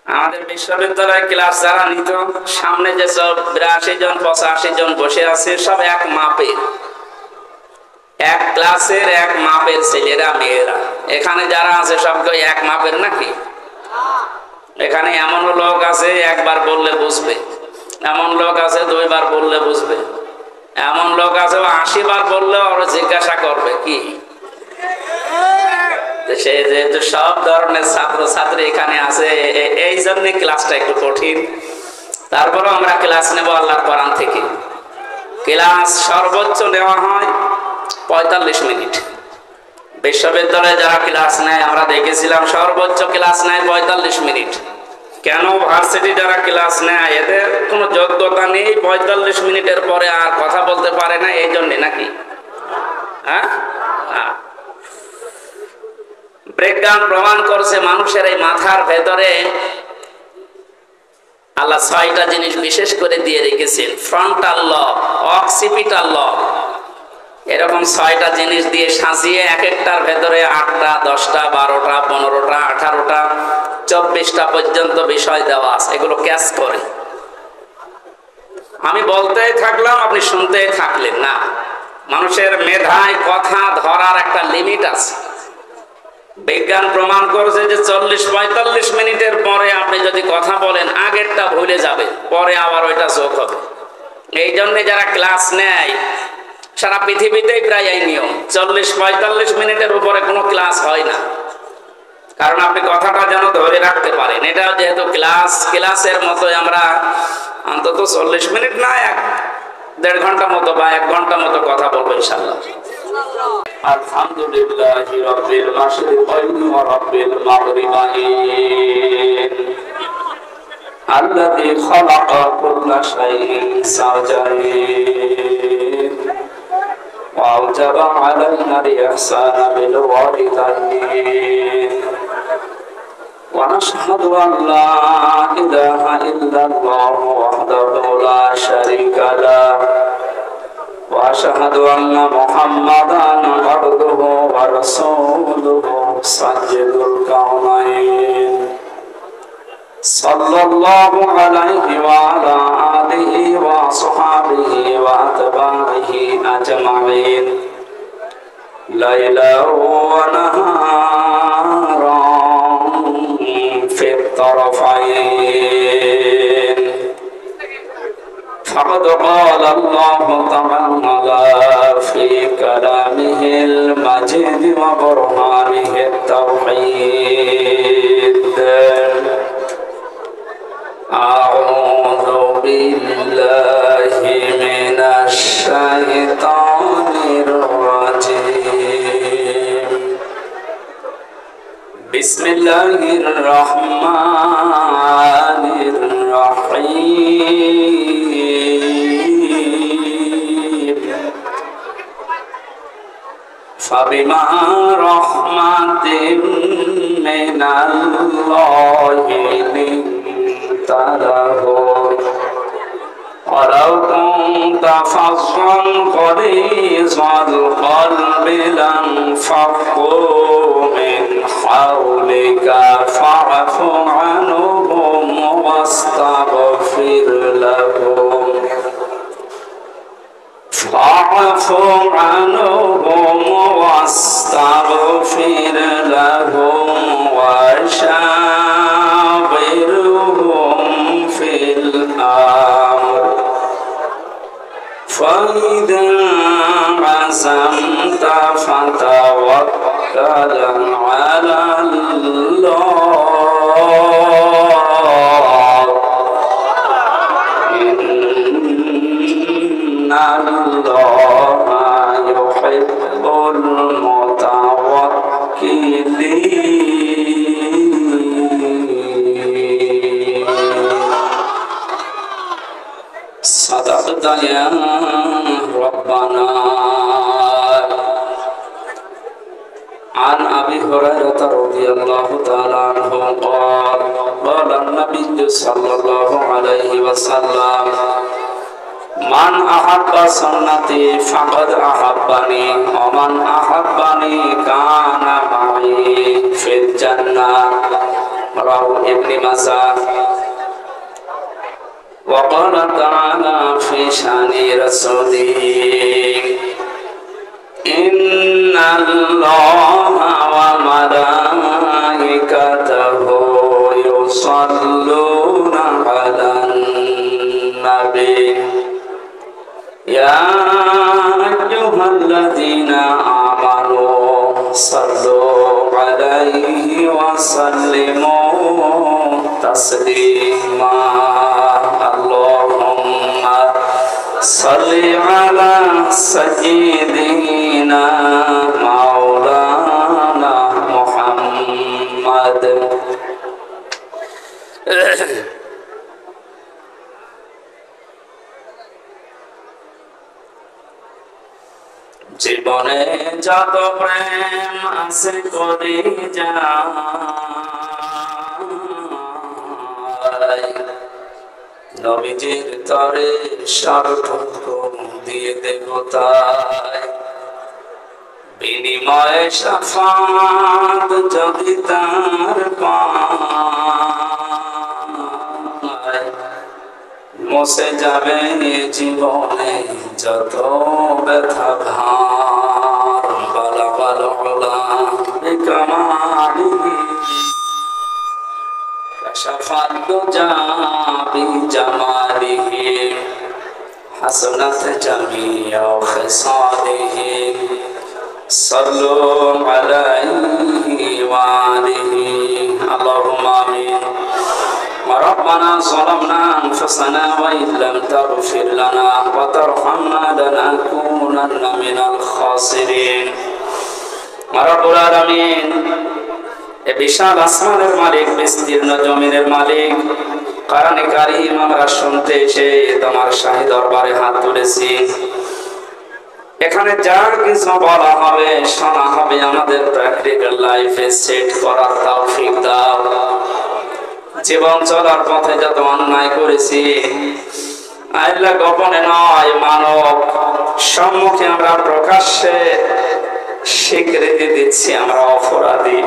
আমাদের বিশ্ববিদ্যালয়ে ক্লাস যারা নিত, সামনে যে সব 82 জন 85 জন বসে আছে, সব এক মাপের, এক ক্লাসের এক মাপের ছেলেরা মেয়েরা। এখানে যারা আছে সবকে এক মাপের নাকি? এখানে এমন লোক আছে একবার বললে বুঝবে, এমন লোক আছে 2 বার বললে বুঝবে, এমন লোক আছে 80 বার বললে ওরা জিজ্ঞাসা করবে কি। সে যেহেতু সব ধরনের ছাত্র ছাত্রী এখানে আছে, এই জন্য ক্লাসটা একটু কঠিন। তারপরে আমরা ক্লাস নেব আল্লাহর কোরআন থেকে। ক্লাস সর্বোচ্চ নেওয়া হয় 45 মিনিট। বিশ্ববিদ্যালয়ে যারা ক্লাস নেয় আমরা দেখেছিলাম সর্বোচ্চ ক্লাস নেয় 45 মিনিট। কেন? ভার্সিটি যারা ক্লাস নেয় এদের কোনো যোগ্যতা নেই, 45 মিনিটের পরে আর কথা বলতে পারে না, এই জন্যে নাকি? হ্যাঁ, বিজ্ঞান প্রমাণ করছে মানুষের এই মাথার ভেতরে আল্লাহ 6টা জিনিস বিশেষ করে দিয়ে রেখেছেন। ফ্রন্টাল লব, অক্সিপিটাল লব, এরকম 6টা জিনিস দিয়ে সাজিয়ে এক একটার ভেতরে 8টা 10টা 12টা 15টা 18টা 24টা পর্যন্ত বিষয় দেওয়া আছে। এগুলো ক্যাচ করে। আমি বলতেই থাকলাম, আপনি শুনতেই থাকলেন না। মানুষের মেধায় কথা ধরার একটা লিমিট আছে। বিজ্ঞান প্রমাণ করছে যে 40-45 মিনিটের পরে আপনি যদি কথা বলেন আগেরটা ভুলে যাবে, পরে আবার ওইটা যোগ হবে। এই জন্য যারা ক্লাস নেয় সারা পৃথিবীতেই প্রায় এই নিয়ম, 40-45 মিনিটের উপরে কোনো ক্লাস হয় না। কারণ আপনি কথাটা যেন ধরে রাখতে পারেন। এটা যেহেতু ক্লাসের মতো আমরা অন্তত 40 মিনিট না, 1.5 ঘন্টা মতো বা 1 ঘন্টা মতো কথা বলবো ইনশাআল্লাহ। আলহামদুলিল্লাহি রাব্বিল মাশরিকাইনি ওয়া রাব্বিল মাগরিবাইন আল্লাযী খালাকা কুল্লা শাইইন সাওজাইন ওয়া আওজাবা আলাইনা আল-ইহসানা বিল ওয়ালিদাইন ওয়া নাশহাদু আন লা ইলাহা ইল্লাল্লাহু ওয়াহদাহু লা শারীকা লাহু وأشهد أن محمدا عبده ورسوله سيد الكونين صلى الله عليه وعلى آله وصحبه وأتباعه أجمعين ليلا ونهارا في الطرفين. فقد قال الله تعالى في كلامه المجيد وبرهانه التوحيد: أعوذ بالله من الشيطان الرجيم. بسم الله الرحمن الرحيم. فبما رحمة من الله لنت لهم ولو كنت فظا غليظ القلب لانفضوا من حولك فاعف عنهم واستغفر لهم وشاورهم في الأمر فإذا عزمت فتوكل على الله إن الله يحب المتوكلين. صدقت يا ربنا. عن أبي هريرة رضي الله تعالى عنه قال قال النبي صلى الله عليه وسلم: من أحب سنتي فقد أحبني ومن أحبني كان معي في الجنة রাওয়াহু ইবনে মাজাহ। وقال تعالى في شان رسوله إن الله وملائكته يصلون على النبي يا أيها الذين آمنوا صلوا عليه وسلموا تسليما اللهم صل على سيدنا مولانا محمد জীবনে যত প্রেম আছে করি যায় নবীজির তরে সর্বটুকু দিয়ে দেব তাই বিনিময়ে শাফাত যদি তার পায় মুছে যাবে জীবনে যত ব্যথা ভার বালা বালা বালা বিকামালিহি কাশাফাত দুজা বিজামালিহি হাসনাত জামিয়া খিসালিহি সাল্লু আলাইহি ওয়া আলিহি আল্লাহুম্মা আমিন ربنا ظلمنا أنفسنا وإن لم تغفر لنا وترحمنا لنكونن من الخاسرين رب العالمين এ বিশাল আসমানের মালিক বিস্তীর্ণ জমিনের মালিক কোরআনে কারীম আমরা শুনতে এসে তোমার শাহী দরবারে হাত তুলেছি এখানে যা কিছু বলা হবে শোনা হবে আমাদের প্র্যাকটিক্যাল লাইফে সেট করার তৌফিক দাও জীবন চলার পথে যত অন্যায় করেছি আল্লাহ গোপনে নয় মানব সম্মুখে আমরা প্রকাশ্যে স্বীকৃতি দিচ্ছি আমরা অপরাধী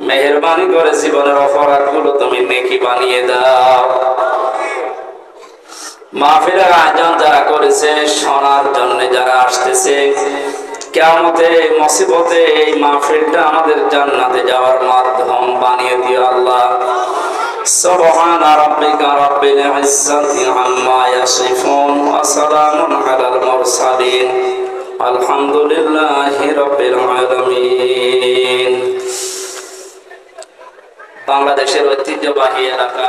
মেহেরবানি করে জীবনের অপরাধগুলো তুমি নেকি বানিয়ে দাও মাহফিলের আয়োজন যারা করেছে শোনার জন্য যারা আসতেছে কিয়ামতে মুসিবতে এই মাহফিলটা আমাদের জান্নাতে যাওয়ার মাধ্যম বানিয়ে দিও আল্লাহ সুবহানা রাব্বিকা রাব্বিল ইজ্জাতি আম্মা ইয়াসিফুন ওয়া সালামুন আলাল মুরসালিন আলহামদুলিল্লাহি রাব্বিল আলামিন বাংলাদেশের ঐতিহ্যবাহী এলাকা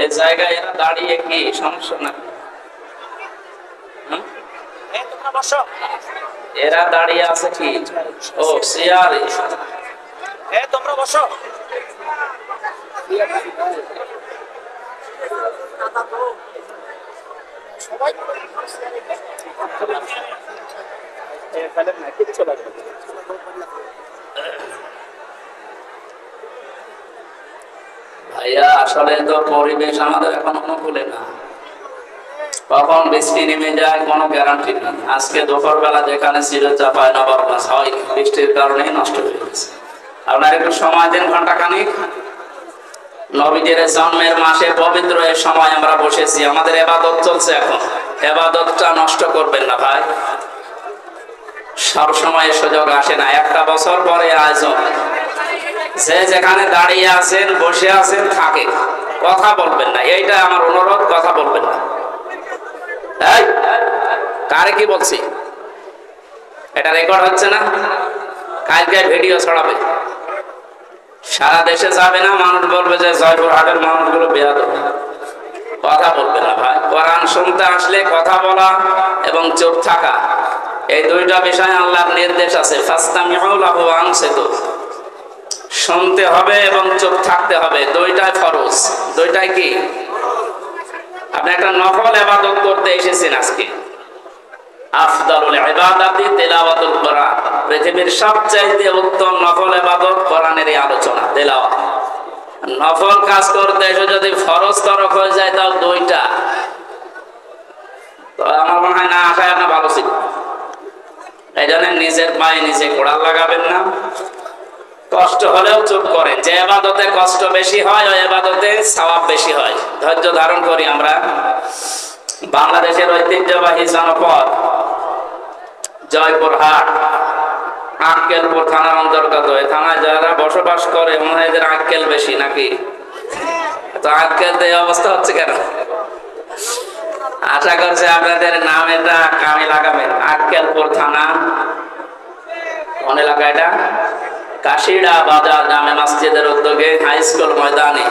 এই জায়গায় এরা দাঁড়িয়ে কি সমস্যা না এরা দাঁড়িয়ে আছে কি ও চেয়ারে তোমরা বসো সবাই ভাইয়া আসলে তো পরিবেশ আমাদের এখন অনুকূলে না কখন বৃষ্টি নেমে যায় কোনো গ্যারান্টি নেই আজকে দুপুর বেলা যেখানে ছিল চাপায় নবাবগঞ্জ হয় বৃষ্টির কারণেই নষ্ট হয়ে গেছে আপনার একটু সময় দেন ঘন্টা খানিক নবীজির জন্মের মাসে পবিত্র এই সময় আমরা বসেছি আমাদের ইবাদত চলছে এখন ইবাদতটা নষ্ট করবেন না ভাই সব সময় সুযোগ আসে না একটা বছর পরে আয়োজন যে যেখানে দাঁড়িয়ে আছেন বসে আছেন থাকে কথা বলবেন না এইটা আমার অনুরোধ কথা বলবেন না এই কারে কি বলছি এটা রেকর্ড হচ্ছে না কালকে ভিডিও ছড়াবে সারা দেশে যাবে না মানুষ বলবে যে জয়পুরহাটের মানুষগুলো বেয়াদব কথা বলবেন না ভাই কোরআন শুনতে আসলে কথা বলা এবং চুপ থাকা এই দুইটা বিষয় আল্লাহর নির্দেশ আছে ফাসতামিউ লাহু ওয়া আনসিতু শুনতে হবে এবং চুপ থাকতে হবে দুইটাই ফরজ দুইটাই কি আপনি একটা নফল ইবাদত করতে এসেছেন আজকে আফদালুল ইবাদাতি তিলাওয়াতুল কোরআন পৃথিবীর সবচেয়ে উত্তম নফল ইবাদত কোরআনের আলোচনা তেলাওয়াত নফল কাজ করতে এসে যদি ফরজ তরক হয়ে যায় তাও দুইটা তো তো আমার মনে হয় না আসায় আপনার ভালো ছিল। এই জন্য নিজের পায়ে নিজে কোড়াল লাগাবেন না, কষ্ট হলেও চুপ করেন। যে এবাদতে কষ্ট বেশি হয় ওই এবাদতে সওয়াব বেশি হয়। ধৈর্য ধারণ করি আমরা। বাংলাদেশের ঐতিহ্যবাহী জনপদ জয়পুরহাট, আক্কেলপুর থানার অন্তর্গত। এই থানায় যারা বসবাস করে মনে হয় এদের আক্কেল বেশি নাকি? তো আক্কেল এই অবস্থা হচ্ছে কেন? আশা করছি আপনাদের নাম এটা কামে লাগাবেন। আক্কেলপুর থানা, কোন এলাকা এটা? কাশিড়া বাজার জামে মসজিদের উদ্যোগে হাই স্কুল ময়দানে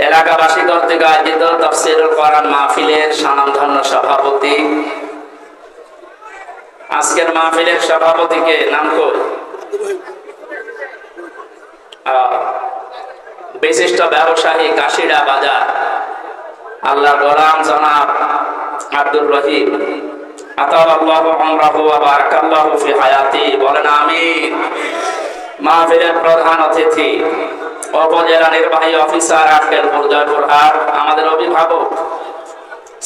এলাকাবাসী কর্তৃক আয়োজিত তাফসীরুল কোরআন মাহফিলের স্বনামধন্য সভাপতি। আজকের মাহফিলের সভাপতিকে নাম কই? বিশিষ্ট ব্যবসায়ী কাশিড়া বাজার আল্লাহর গোলাম জনাব আব্দুর রহিম আতাল্লাহু আমরাহু ওয়া বারাকাল্লাহু ফি হায়াতি, বলেন আমিন। মাহফিলের প্রধান অতিথি উপজেলা নির্বাহী অফিসার আক্কেলপুর জয়পুরহাট, আমাদের অভিভাবক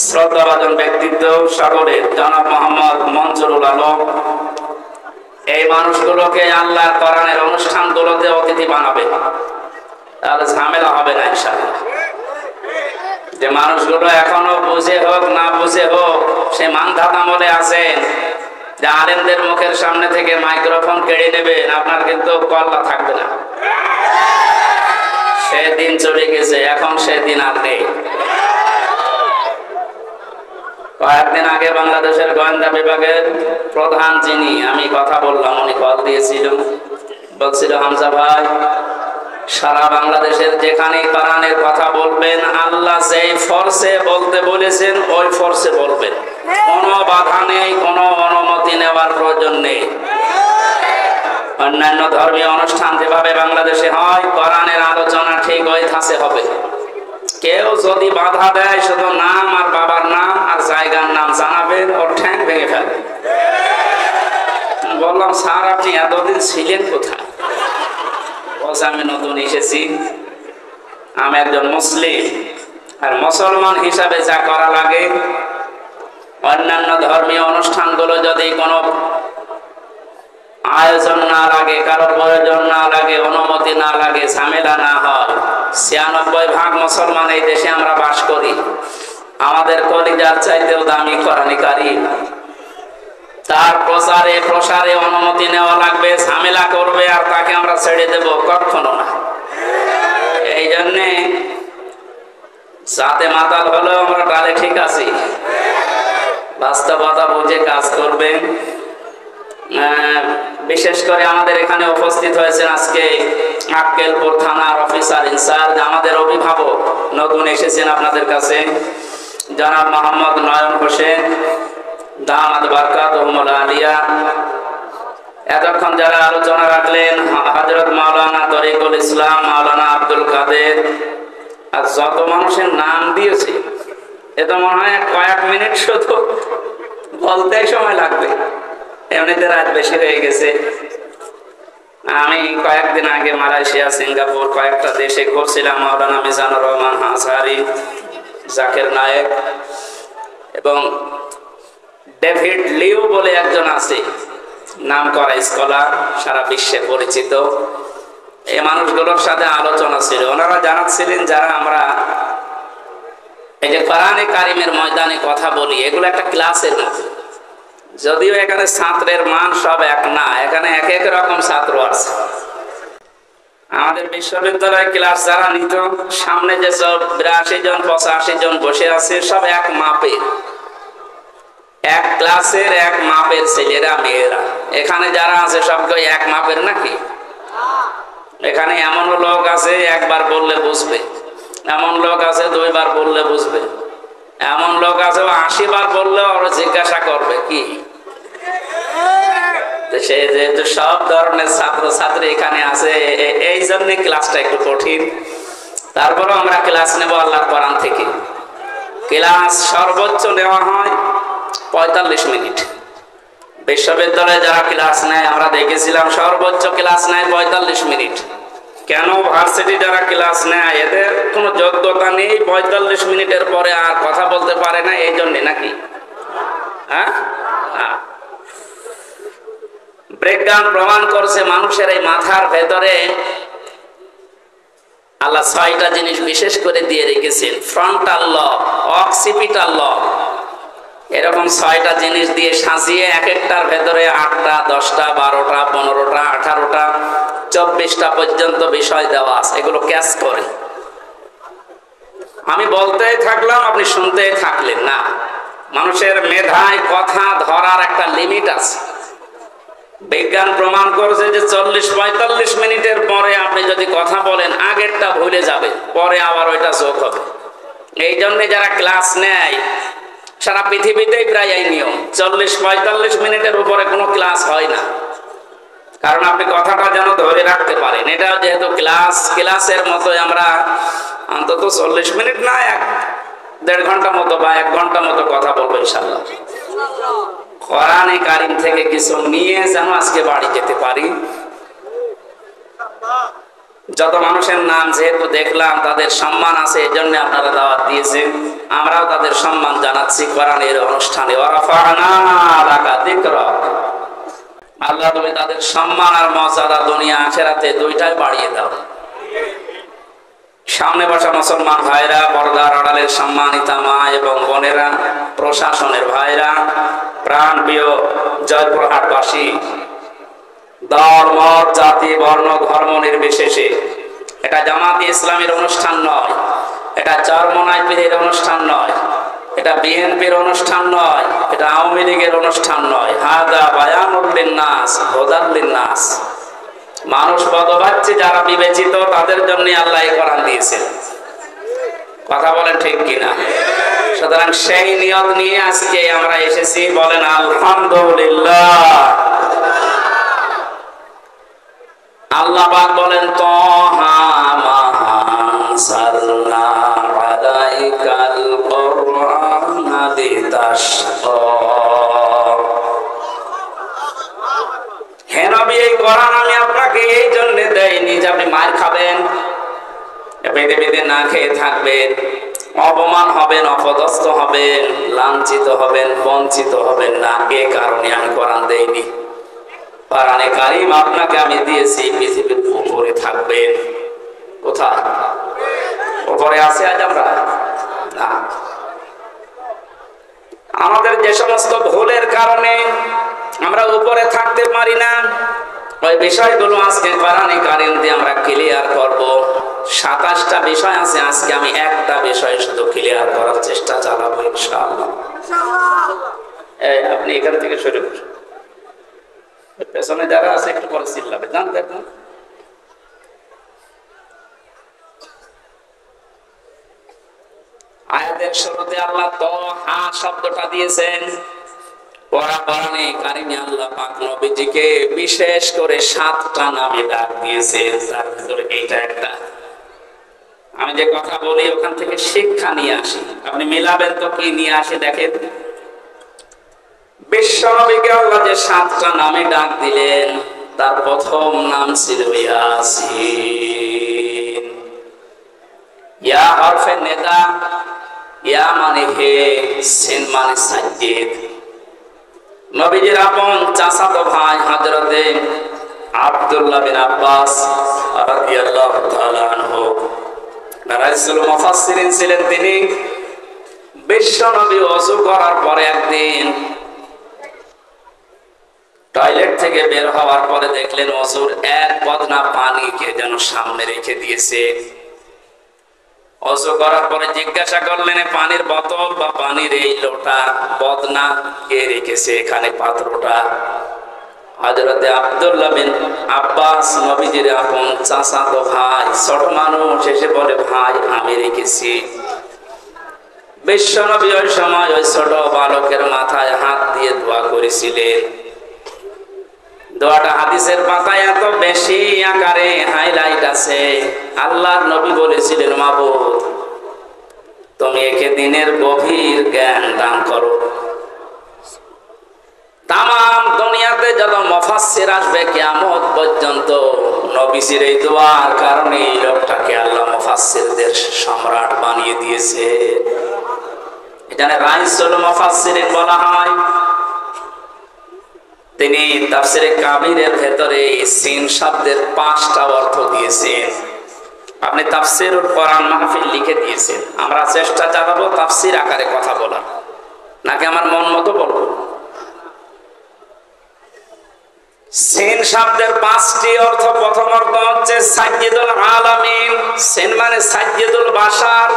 শ্রদ্ধাভাজন ব্যক্তিত্ব সাগরের জনাব মোহাম্মদ মঞ্জুরুল আলম। এই মানুষগুলোকে আল্লাহর কোরআনের অনুষ্ঠানগুলোতে অতিথি বানাবে, তাহলে ঝামেলা হবে না ইনশাআল্লাহ। যে মানুষগুলো এখনো বুঝে হোক না বুঝে হোক সে মানধাত আমলে আছেন যে আলেমদের মুখের সামনে থেকে মাইক্রোফোন কেড়ে নেবেন, আপনার কিন্তু কল্লা থাকবে না। সেদিন চলে গেছে, এখন সেদিন আর নেই। কয়েকদিন আগে বাংলাদেশের গোয়েন্দা বিভাগের প্রধান যিনি, আমি কথা বললাম, উনি কল দিয়েছিল, বলছিল হামজা ভাই সারা বাংলাদেশের যেখানে কোরআনের কথা বলবেন আল্লাহ যেই ফোর্সে বলতে বলেছেন ওই ফোর্সে বলবেন, কোনো বাধা নেই, কোনো অনুমতি নেওয়ার প্রয়োজন নেই। অন্যান্য ধর্মীয় অনুষ্ঠান যেভাবে বাংলাদেশে হয় কোরআনের আলোচনা ঠিক ওই ধাঁচে হবে। কেউ যদি বাধা দেয় শুধু নাম আর বাবার নাম আর জায়গার নাম জানাবেন, ওর ঠ্যাং ভেঙে ফেলবে। বললাম স্যার আপনি এতদিন ছিলেন কোথায়? বলছে আমি নতুন এসেছি, আমি একজন মুসলিম, আর মুসলমান হিসাবে যা করা লাগে অন্যান্য ধর্মীয় অনুষ্ঠানগুলো যদি কোনো আয়োজন না লাগে, কারো প্রয়োজন না লাগে, অনুমতি না লাগে, ঝামেলা না হয়, ৯৬% মুসলমান এই দেশে আমরা বাস করি, আমাদের কলিজার চাইতেও দামি কোরআন কারীম, তার প্রচারে প্রসারে অনুমতি নেওয়া লাগবে, ঝামেলা করবে আর তাকে আমরা ছেড়ে দেব? কখনো না। এই জন্যে সাথে মাতাল হলেও আমরা তাহলে ঠিক আছি, বাস্তবতা বুঝে কাজ করবেন। বিশেষ করে আমাদের এখানে উপস্থিত হয়েছেন আজকে আক্কেলপুর থানার অফিসার ইনচার্জ, আমাদের অভিভাবক, নতুন এসেছেন আপনাদের কাছে, জনাব মোহাম্মদ নয়ন হোসেন দামাত বারকাতুহুল আলিয়া। এতক্ষণ যারা আলোচনা রাখলেন হযরত মাওলানা তরিকুল ইসলাম, মাওলানা আব্দুল কাদের, আর যত মানুষের নাম দিয়েছে এ তো মনে হয় কয়েক মিনিট শুধু বলতে সময় লাগবে, এমনিতে রাত বেশি হয়ে গেছে। আমি কয়েকদিন আগে মালয়েশিয়া, সিঙ্গাপুর কয়েকটা দেশে ঘুরছিলাম। মাওলানা মিজানুর রহমান হাসারি, জাকির নায়েক এবং ডেভিড লিউ বলে একজন আছে, নাম করা স্কলার, সারা বিশ্বে পরিচিত। এই মানুষগুলোর সাথে আলোচনা ছিল, ওনারা জানাচ্ছিলেন যারা আমরা এই যে কোরআনে কারিমের ময়দানে কথা বলি এগুলো একটা ক্লাসের মতো, যদিও এখানে ছাত্রের মান সব এক না, এখানে এক এক রকম ছাত্র আছে। আমাদের বিশ্ববিদ্যালয় ক্লাস যারা নিত সামনে যে সব ৮২ জন ৮৫ জন বসে আছে সব এক মাপের, এক ক্লাসের এক মাপের ছেলেরা মেয়েরা। এখানে যারা আছে সবগুলো এক মাপের নাকি? এখানে এমন লোক আছে একবার বললে বুঝবে, এমন লোক আছে ২ বার বললে বুঝবে, এমন লোক আছে ৮০ বার বললে ওরা জিজ্ঞাসা করবে কি। সে যেহেতু সব ধরনের ছাত্র ছাত্রী এখানে আছে, এই জন্য ক্লাসটা একটু কঠিন। তারপরেও আমরা ক্লাস নেব আল্লাহর কোরআন থেকে। ক্লাস সর্বোচ্চ নেওয়া হয় ৪৫ মিনিট। বিশ্ববিদ্যালয়ে যারা ক্লাস নেয় আমরা দেখেছিলাম সর্বোচ্চ ক্লাস নেয় ৪৫ মিনিট, কেন ভার্সিটি যারা ক্লাস নেয় এদের কোনো যোগ্যতা নেই, 45 মিনিটের পরে আর কথা বলতে পারে না, এই জন্যে নাকি? হ্যাঁ, বিজ্ঞান প্রমাণ করছে মানুষের এই মাথার ভেতরে আল্লাহ 6টা জিনিস বিশেষ করে দিয়ে রেখেছেন। ফ্রন্টাল লব, অক্সিপিটাল লব, এরকম 6টা জিনিস দিয়ে সাজিয়ে এক একটার ভেতরে 8টা, 10টা, 12টা, 15টা, 18টা, 24টা পর্যন্ত বিষয় দেওয়া আছে। এগুলো ক্যাচ করে আমি বলতেই থাকলাম, আপনি শুনতেই থাকলেন না। মানুষের মেধায় কথা ধরার একটা লিমিট আছে। বিজ্ঞান প্রমাণ করেছে যে 40-45 মিনিটের পরে আপনি যদি কথা বলেন আগেরটা ভুলে যাবে, পরে আবার ওইটা যোগ হবে। এই জন্য যারা ক্লাস নেয় সারা পৃথিবীতেই প্রায় এই নিয়ম, 40-45 মিনিটের উপরে কোনো ক্লাস হয় না, কারণ আপনি কথাটা যেন ধরে রাখতে পারেন। এটা যেহেতু ক্লাসের মতোই আমরা অন্তত 40 মিনিট না 1-1.5 ঘন্টা মতো বা 1 ঘন্টা মতো কথা বলবো ইনশাআল্লাহ। কোরআনে কারিম থেকে কিছু নিয়ে যেন আজকে বাড়ি যেতে পারি। যত মানুষের নাম যেহেতু দেখলাম তাদের সম্মান আছে, এই জন্য আপনারা দাওয়াত দিয়েছেন, আমরাও তাদের সম্মান জানাচ্ছি কোরআনের অনুষ্ঠানে। ওয়ারাফা'না লাকা যিকরাক, আল্লাহ তুমি তাদের সম্মান আর মর্যাদা দুনিয়া আখিরাতে দুইটাই বাড়িয়ে দাও। সামনে বসা মুসলমান ভাইরা, পর্দার আড়ালের সম্মানিতা মা এবং বোনেরা, প্রশাসনের ভাইরা, প্রাণপ্রিয় জয়পুরহাটবাসী, দল মত জাতি বর্ণ ধর্ম নির্বিশেষে, এটা জামাতে ইসলামের অনুষ্ঠান নয়, এটা চরমনাই পীরের অনুষ্ঠান নয়, এটা বিএনপির অনুষ্ঠান নয়, এটা আওয়ামী লীগের অনুষ্ঠান নয়। হাদা বায়ানুল লিন্নাস হুদাল লিন্নাস, মানুষ পদবাচ্য যারা বিবেচিত তাদের জন্য আল্লাহ এই কোরআন দিয়েছেন। কথা বলেন ঠিক কিনা? সুতরাং সেই নিয়ত নিয়ে আজকে আমরা এসেছি, বলেন আলহামদুলিল্লাহ। আল্লাহ পাক বলেন তাহা মা আনজালনা আলাইকাল কুরআনা লিতাশকা, হে নবী এই কোরআন আমি আপনাকে এই জন্য দেইনি যে আপনি মার খাবেন, পৃথিবীতে না খেয়ে থাকবেন, অপমান হবেন, অপদস্থ হবেন, লাঞ্ছিত হবেন, বঞ্চিত হবেন না, এ কারণে আমি কোরআন দেইনি। কোরআনে কারীম আপনাকে আমি দিয়েছি পৃথিবীর উপরে থাকবেন। কোথায় উপরে আছে আজ আমরা? না, আমাদের যে সমস্ত ভুলের কারণে আমরা উপরে থাকতে পারি না, ওই বিষয়গুলো আজকে কোরআনে কারীম দিয়ে আমরা ক্লিয়ার করব। 27টা বিষয় আছে, আজকে আমি একটা বিষয় শুধু ক্লিয়ার করার চেষ্টা চালাবো ইনশাআল্লাহ। আপনি এখান থেকে সরে বসুন, পেছনে যারা আছে একটু পরে চিল্লাবে, জান দেখুন। আয়াতের শুরুতে আল্লাহ তাহা শব্দটা দিয়েছেন। কোরআনে কারিমে আল্লাহ পাক নবীজিকে বিশেষ করে 7টা নামে ডাক দিয়েছেন, তার ভিতরে এইটা একটা। আমি যে কথা বলি ওখান থেকে শিক্ষা নিয়ে আসি, আপনি মিলাবেন তো কি নিয়ে আসি দেখেন। বিশ্বনবীকে আল্লাহ যে 7টা নামে ডাক দিলেন, তার প্রথম নাম ছিল ইয়াসিন। ইয়া হরফে নেদা, ইয়া মানে হে, সিন মানে সাজ্জিদ। নবীজির আপন চাচাতো ভাই হযরতে আব্দুল্লাহ বিন আব্বাস রাদিয়াল্লাহু তাআলা আনহু রাইসুল মুফাসসিরিন ছিলেন তিনি। বিশ্বনবী ওযু করার পরে একদিন টয়লেট থেকে বের হওয়ার পরে দেখলেন ওযুর এক বদনা পানিকে যেন সামনে রেখে দিয়েছে। ওযু করার পরে জিজ্ঞাসা করলেন পানির বোতল বা পানির এই লোটা বদনা কে রেখেছে এখানে পাত্রটা? হযরতে আব্দুল্লাহ বিন আব্বাস নবীজির আপন চাচাতো ভাই, ছোট মানুষ, এসে বলে ভাই আমি রেখেছি। বিশ্বনবী ওই সময় ওই ছোট বালকের মাথায় হাত দিয়ে দোয়া করেছিলেন। দোয়াটা হাদিসের পাতায় এত বেশি আকারে হাইলাইট আছে। আল্লাহর নবী বলেছিলেন মাবুদ তুমি একে দিনের গভীর জ্ঞান দান করো। তাম দুনিয়াতে যত মুফাসসির আসবে কিয়ামত পর্যন্ত, নবীজির এই দোয়ার কারণে এই লোকটাকে আল্লাহ মুফাসসিরদের সম্রাট বানিয়ে দিয়েছে। এখানে রাইসুল মুফাসসিরিন বলা হয়। তিনি তাফসীরে কাবীরের ভেতরে সিন শব্দের 5টা অর্থ দিয়েছেন। আপনি তাফসীরুল কোরআন মাহফিল লিখে দিয়েছেন। আমরা চেষ্টা চালাবো তাফসীর আকারে কথা বলার, নাকি আমার মন মতো বলবো? সিন শব্দের 5টি অর্থ। প্রথম অর্থ হচ্ছে সাইয়্যিদুল আলামিন। সিন মানে সাইয়্যিদুল বাশার,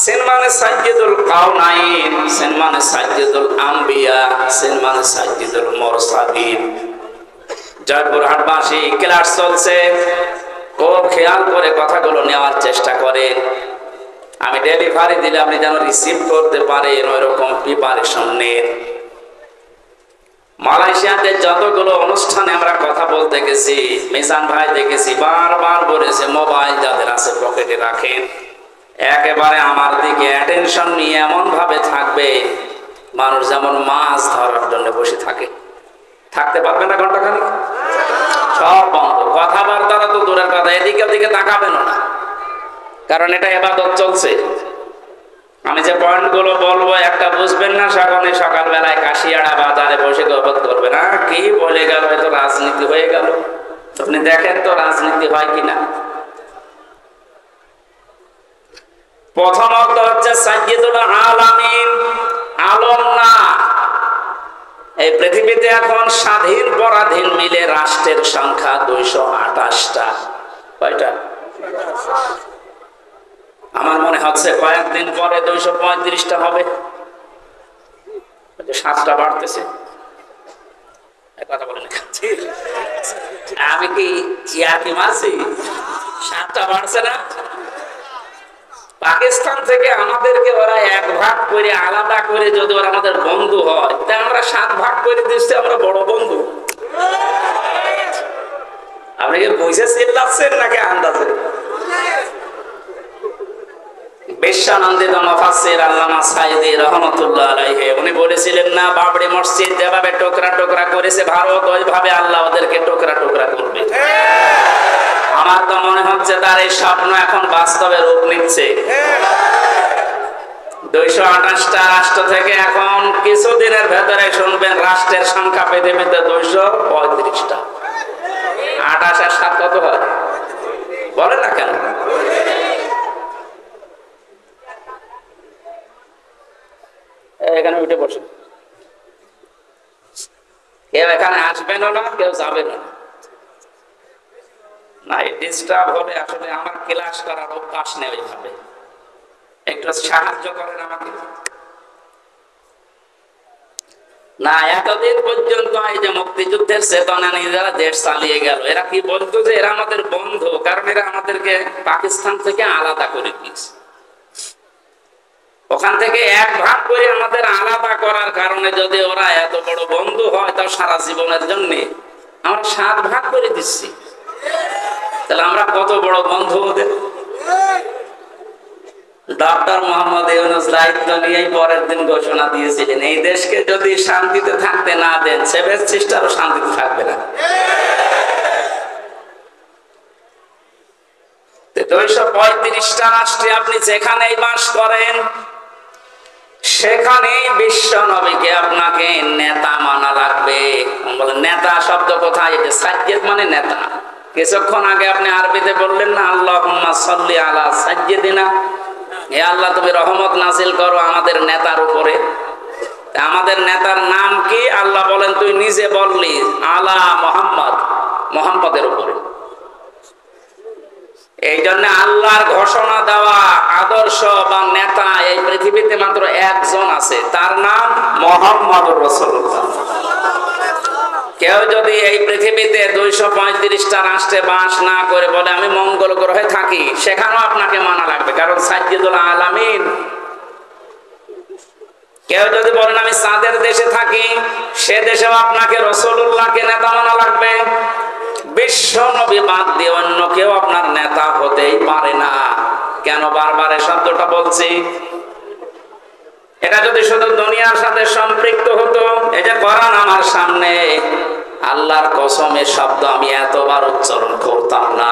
সিন মানে সাইয়্যিদুল কাউনাইন, সিন মানে সাইয়্যিদুল আম্বিয়া, সিন মানে সাইয়্যিদুল মুরসালিন। জয়পুরহাটবাসী ক্লাস চলছে, খুব খেয়াল করে কথাগুলো নেওয়ার চেষ্টা করেন। আমি ডেলিভারি দিলে আপনি যেন রিসিভ করতে পারেন, ওইরকম প্রিপারেশন নেন। মালয়েশিয়াতে যতগুলো অনুষ্ঠানে আমরা কথা বলতে গেছি, মিজান ভাই দেখেছি বারবার বলেছে মোবাইল যাদের আছে পকেটে রাখেন। একেবারে আমার দিকে অ্যাটেনশন নিয়ে এমন ভাবে থাকবে মানুষ যেমন মাছ ধরার জন্য বসে থাকে। থাকতে পারবে না ঘন্টাখানিক, সব বন্ধ, কথাবার্তা তো দূরের কথা, এদিকে ওদিকে তাকাবেন না, কারণ এটা ইবাদত চলছে। আমি যে পয়েন্টগুলো বলবো একটা বুঝবেন না, সেখানে সকালবেলায় কাশিয়াড়া বাজারে বসে গল্প করবে না, কি বলে গেল, হয়তো রাজনীতি হয়ে গেল। আপনি দেখেন তো রাজনীতি হয় কিনা। প্রথম অর্থ হচ্ছে সাইয়্যিদুল আলামিন, আলম না। এই পৃথিবীতে এখন স্বাধীন পরাধীন মিলে রাষ্ট্রের সংখ্যা 228টা। কয়টা? আমার মনে হচ্ছে কয়েকদিন পরে 235টা হবে। 7টা বাড়তেছে। কথা বলেন, আমি কি ইয়াকি মাসি? 7টা বাড়ছে না? পাকিস্তান থেকে আমাদেরকে ওরা 1 ভাগ করে আলাদা করে যদি ওরা আমাদের বন্ধু হয়, তা আমরা 7 ভাগ করে দিচ্ছি, আমরা বড় বন্ধু। আপনি কি বুঝে চিল্লাচ্ছেন নাকি আন্দাজে? বিশ্বনন্দিত মুফাসসির আল্লামা সাইদি রাহমাতুল্লাহ আলাইহি উনি বলেছিলেন না, বাবরি মসজিদ যেভাবে টুকরা টুকরা করেছে ভারত, ওইভাবে আল্লাহ ওদেরকে টুকরা টুকরা করবে। আমার তো মনে হচ্ছে তার এই স্বপ্ন এখন বাস্তবে রূপ নিচ্ছে। 228টা রাষ্ট্র থেকে এখন কিছুদিনের ভেতরে শুনবেন রাষ্ট্রের সংখ্যা পৃথিবীতে 235টা। 28 আর 7 কত হয় বলে না কেন? এখানে উঠে বসে, কেউ এখানে আসবেন না, কেউ যাবেন না। ডিস্টার্ব হলে আসলে আমার ক্লাস করার অভ্যাস নেই, ওইভাবে একটু সাহায্য করেন আমাকে। না, এতদিন পর্যন্ত এই যে মুক্তিযুদ্ধের চেতনা নিয়ে যারা দেশ চালিয়ে গেল, এরা কি বলতো যে এরা আমাদের বন্ধু, কারণ এরা আমাদেরকে পাকিস্তান থেকে আলাদা করে দিয়েছে। ওখান থেকে 1 ভাগ করে আমাদের আলাদা করার কারণে যদি ওরা এত বড় বন্ধু হয়, তাও সারা জীবনের জন্য আমরা 7 ভাগ করে দিচ্ছি, তাহলে আমরা কত বড় বন্ধু ওদের। ডক্টর মোহাম্মদ ইউনূস দায়িত্ব নিয়েই পরের দিন ঘোষণা দিয়েছিলেন, এই দেশকে যদি শান্তিতে থাকতে না দেন, 7 সিস্টারও শান্তিতে থাকবে না। 235টা রাষ্ট্রে আপনি যেখানেই বাস করেন, সেখানেই বিশ্ব নবীকে আপনাকে নেতা মানা লাগবে। বলেন নেতা শব্দ কোথায়? এটা সাইয়্যিদ মানে নেতা। কিছুক্ষণ আগে আপনি আরবিতে বললেন না, আল্লাহুম্মা সাল্লি আলা সাইয়্যিদিনা, হে আল্লাহ তুমি রহমত নাজিল করো আমাদের নেতার উপরে। আমাদের নেতার নাম কি? আল্লাহ বলেন তুই নিজে বললি আলা মুহাম্মদ, মুহাম্মদের উপরে। এই জন্য আল্লাহর ঘোষণা দেওয়া আদর্শ বা নেতা এই পৃথিবীতে মাত্র একজন আছে, তার নাম মুহাম্মদুর রাসূলুল্লাহ। কেউ যদি এই পৃথিবীতে 235টা রাষ্ট্রে বাস না করে বলে আমি মঙ্গল গ্রহে থাকি, সেখানেও আপনাকে মানা লাগবে, কারণ সাইয়্যিদুল আলামিন। কেউ যদি বলেন আমি চাঁদের দেশে থাকি, সে দেশেও আপনাকে রাসূলুল্লাহকে নেতা মানা লাগবে। বিশ্ব নবী বাদ দিয়ে অন্য কেউ আপনার নেতা হতেই পারে না। কেন বারবার এই শব্দটা বলছি? এটা যদি শুধু দুনিয়ার সাথে সম্পৃক্ত হতো, এই যে কোরআন আমার সামনে, আল্লাহর কসম এ শব্দ আমি এতবার উচ্চারণ করতাম না।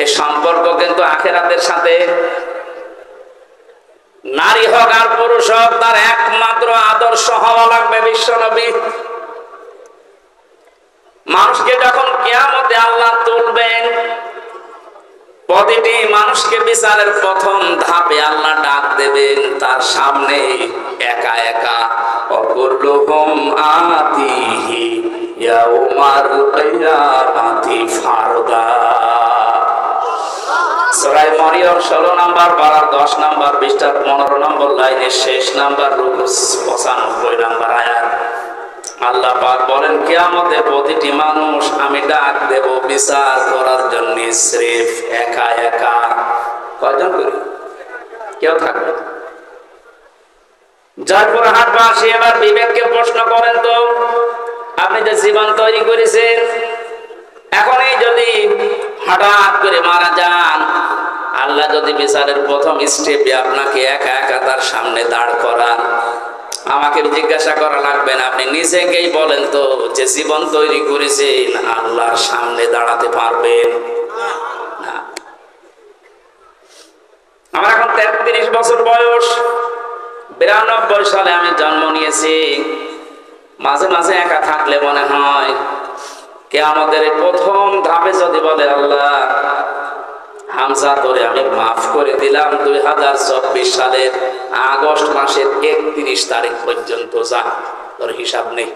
এ সম্পর্ক কিন্তু আখিরাতের সাথে। নারী হোক আর পুরুষ হোক, তার একমাত্র আদর্শ হওয়া লাগবে বিশ্বনবী। মানুষকে যখন কিয়ামতে আল্লাহ তুলবেন, প্রতিটি মানুষকে বিচারের প্রথম ধাপে আল্লাহ ডাক দেবেন তার সামনে একা একা। অকুল্লুহুম আতিহি ইয়াউমাল কিয়ামাতি ফারদা। সূরা মরিয়ম 16 নম্বর পারা 10 নম্বর পৃষ্ঠার 15 নম্বর লাইনের শেষ নাম্বার রুকু 95 নম্বর আয়াত। আল্লাহ পাক বলেন, কিয়ামতে প্রতিটি মানুষ আমি ডাক দেব বিচার করার জন্য, স্রেফ একা একা। কয়জন করি? কেউ থাকবে না। জয়পুরহাটবাসী এবার বিবেককে প্রশ্ন করেন তো, আপনি যে জীবন তৈরি করেছেন, এখনই যদি হঠাৎ করে মারা যান, আল্লাহ যদি বিচারের প্রথম স্টেপে আপনাকে একা একা তার সামনে দাঁড় করান, আমাকে জিজ্ঞাসা করা লাগবে না, আপনি নিজেকেই বলেন তো যে জীবন তৈরি করেছেন আল্লাহর সামনে দাঁড়াতে পারবেন না? আমার এখন 33 বছর বয়স। 92 সালে আমি জন্ম নিয়েছি। মাঝে মাঝে একা থাকলে মনে হয় কিয়ামতের প্রথম ধাপে যদি বলে, আল্লাহ হামজা তোরে আমি মাফ করে দিলাম 2024 সালের আগস্ট মাসের 31 তারিখ পর্যন্ত, যা তোর হিসাব নেই।